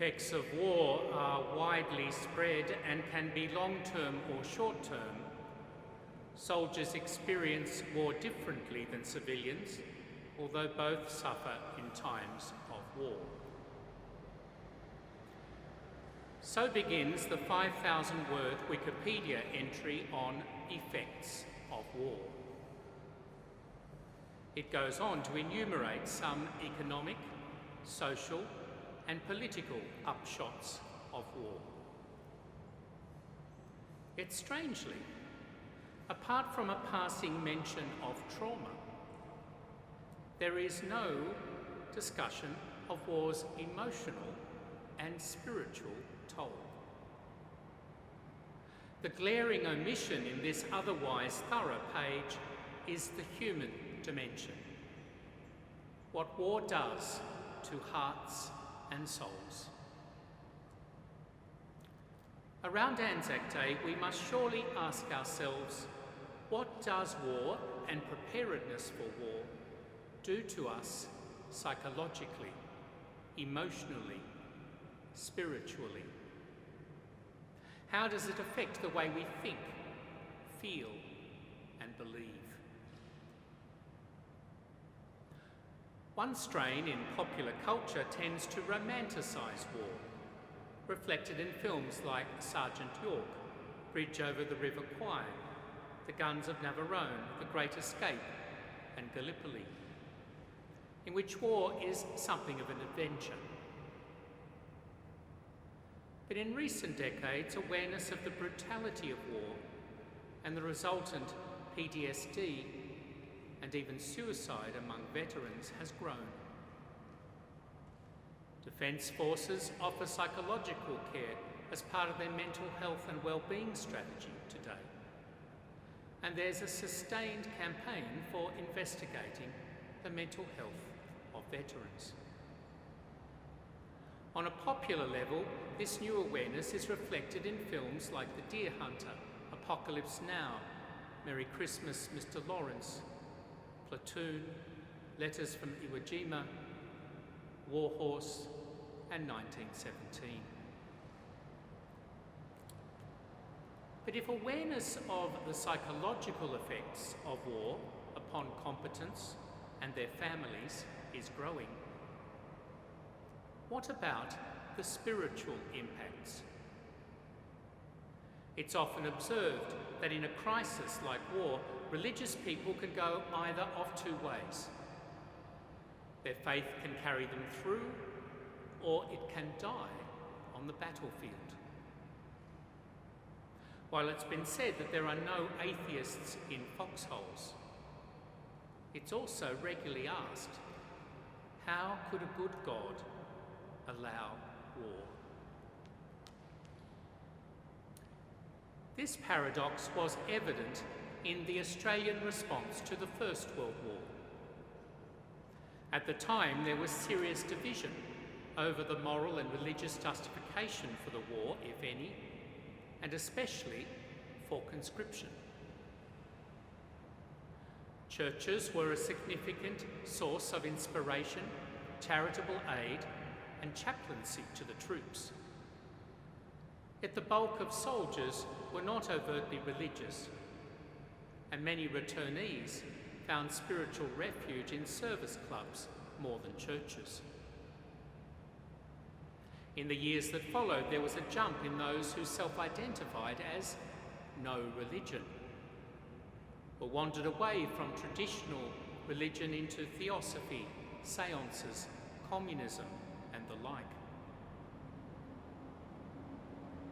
effects of war are widely spread and can be long-term or short-term, soldiers experience war differently than civilians, although both suffer in times of war. So begins the 5,000-word Wikipedia entry on effects of war. It goes on to enumerate some economic, social, and political upshots of war. Yet strangely, apart from a passing mention of trauma, there is no discussion of war's emotional and spiritual toll. The glaring omission in this otherwise thorough page is the human dimension. What war does to hearts and souls. Around Anzac Day, we must surely ask ourselves, what does war and preparedness for war do to us psychologically, emotionally, spiritually? How does it affect the way we think, feel, and believe? One strain in popular culture tends to romanticise war, reflected in films like Sergeant York, Bridge over the River Kwai, The Guns of Navarone, The Great Escape, and Gallipoli, in which war is something of an adventure. But in recent decades, awareness of the brutality of war and the resultant PTSD and even suicide among veterans has grown. Defence forces offer psychological care as part of their mental health and well-being strategy today. And there's a sustained campaign for investigating the mental health of veterans. On a popular level, this new awareness is reflected in films like The Deer Hunter, Apocalypse Now, Merry Christmas, Mr. Lawrence, Platoon, Letters from Iwo Jima, War Horse, and 1917. But if awareness of the psychological effects of war upon combatants and their families is growing, what about the spiritual impacts? It's often observed that in a crisis like war, religious people can go either of two ways. Their faith can carry them through, or it can die on the battlefield. While it's been said that there are no atheists in foxholes, it's also regularly asked, how could a good God allow war? This paradox was evident in the Australian response to the First World War. At the time, there was serious division over the moral and religious justification for the war, if any, and especially for conscription. Churches were a significant source of inspiration, charitable aid, and chaplaincy to the troops. Yet the bulk of soldiers were not overtly religious, and many returnees found spiritual refuge in service clubs more than churches. In the years that followed, there was a jump in those who self-identified as no religion, or wandered away from traditional religion into theosophy, seances, communism, and the like.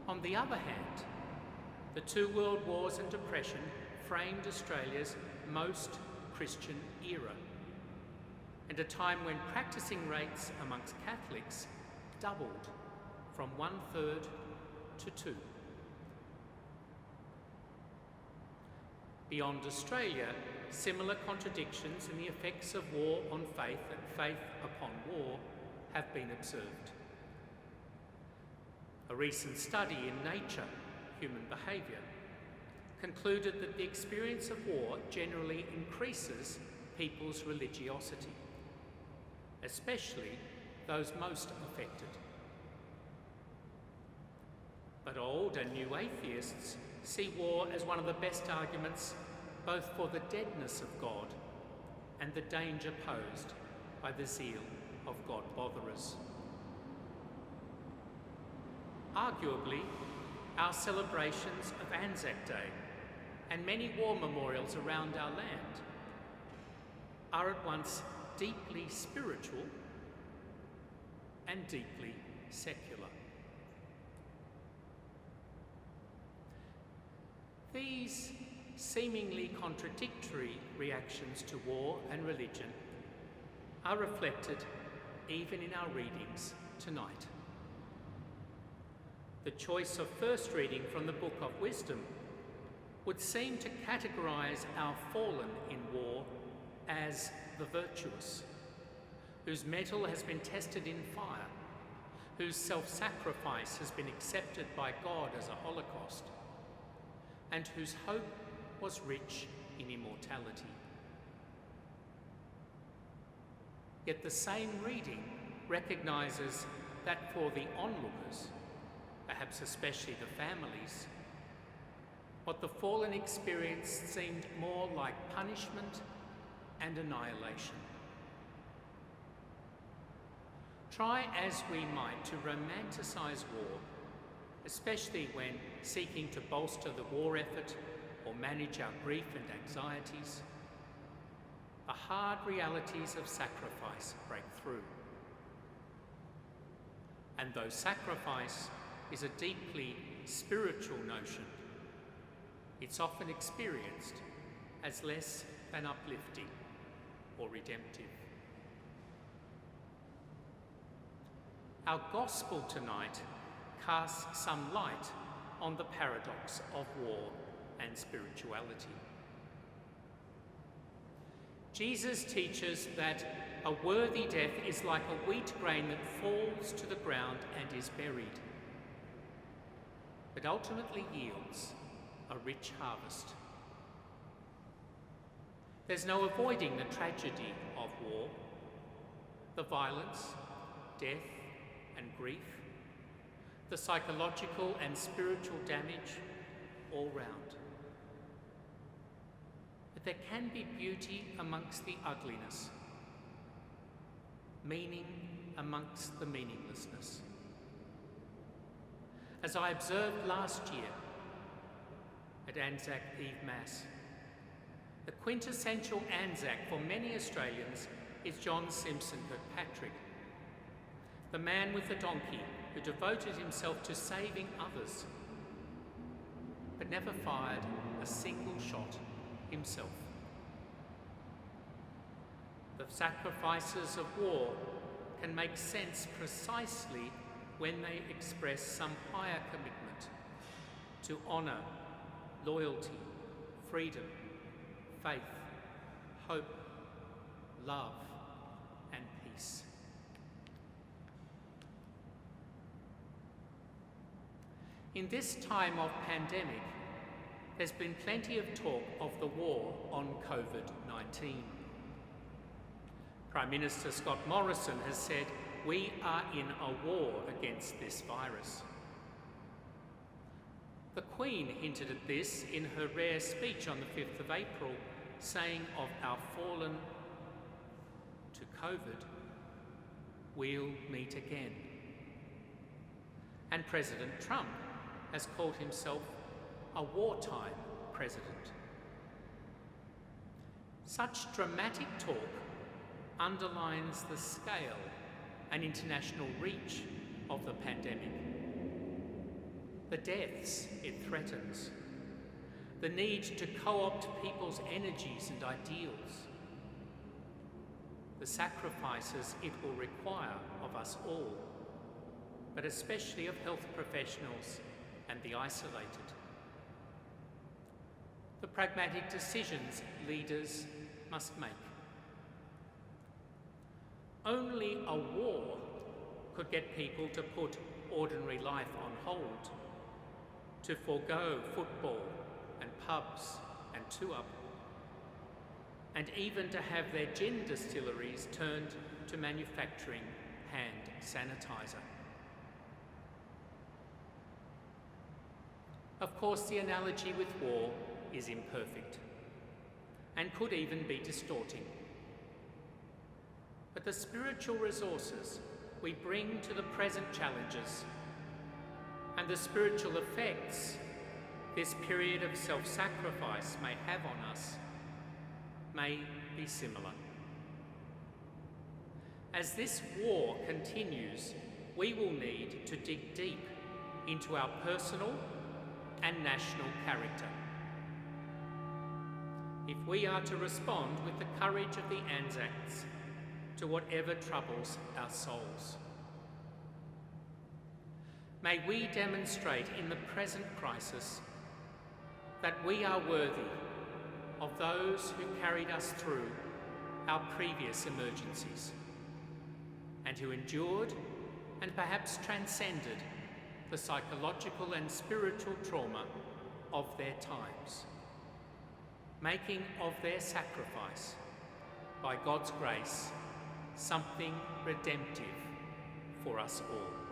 On the other hand, the two world wars and depression framed Australia's most Christian era, and a time when practising rates amongst Catholics doubled from 1/3 to 2. Beyond Australia, similar contradictions in the effects of war on faith and faith upon war have been observed. A recent study in Nature, Human Behaviour, concluded that the experience of war generally increases people's religiosity, especially those most affected. But old and new atheists see war as one of the best arguments both for the deadness of God and the danger posed by the zeal of God-botherers. Arguably, our celebrations of Anzac Day and many war memorials around our land are at once deeply spiritual and deeply secular. These seemingly contradictory reactions to war and religion are reflected even in our readings tonight. The choice of first reading from the Book of Wisdom would seem to categorise our fallen in war as the virtuous, whose mettle has been tested in fire, whose self-sacrifice has been accepted by God as a holocaust, and whose hope was rich in immortality. Yet the same reading recognises that for the onlookers, perhaps especially the families, what the fallen experienced seemed more like punishment and annihilation. Try as we might to romanticise war, especially when seeking to bolster the war effort or manage our grief and anxieties, the hard realities of sacrifice break through. And though sacrifice is a deeply spiritual notion, it's often experienced as less than uplifting or redemptive. Our gospel tonight casts some light on the paradox of war and spirituality. Jesus teaches that a worthy death is like a wheat grain that falls to the ground and is buried, but ultimately yields a rich harvest. There's no avoiding the tragedy of war, the violence, death, and grief, the psychological and spiritual damage all round. But there can be beauty amongst the ugliness, meaning amongst the meaninglessness. As I observed last year at Anzac Eve Mass, the quintessential Anzac for many Australians is John Simpson Kirkpatrick, the man with the donkey who devoted himself to saving others, but never fired a single shot himself. The sacrifices of war can make sense precisely when they express some higher commitment to honour, loyalty, freedom, faith, hope, love, and peace. In this time of pandemic, there's been plenty of talk of the war on COVID-19. Prime Minister Scott Morrison has said, "We are in a war against this virus." The Queen hinted at this in her rare speech on the 5th of April, saying of our fallen to COVID, "We'll meet again." And President Trump has called himself a wartime president. Such dramatic talk underlines the scale and international reach of the pandemic, the deaths it threatens, the need to co-opt people's energies and ideals, the sacrifices it will require of us all, but especially of health professionals and the isolated, the pragmatic decisions leaders must make. Only a war could get people to put ordinary life on hold, to forego football and pubs and tour, and even to have their gin distilleries turned to manufacturing hand sanitizer. Of course, the analogy with war is imperfect and could even be distorting. But the spiritual resources we bring to the present challenges and the spiritual effects this period of self-sacrifice may have on us may be similar. As this war continues, we will need to dig deep into our personal and national character. If we are to respond with the courage of the Anzacs to whatever troubles our souls. May we demonstrate in the present crisis that we are worthy of those who carried us through our previous emergencies and who endured and perhaps transcended the psychological and spiritual trauma of their times, making of their sacrifice, by God's grace, something redemptive for us all.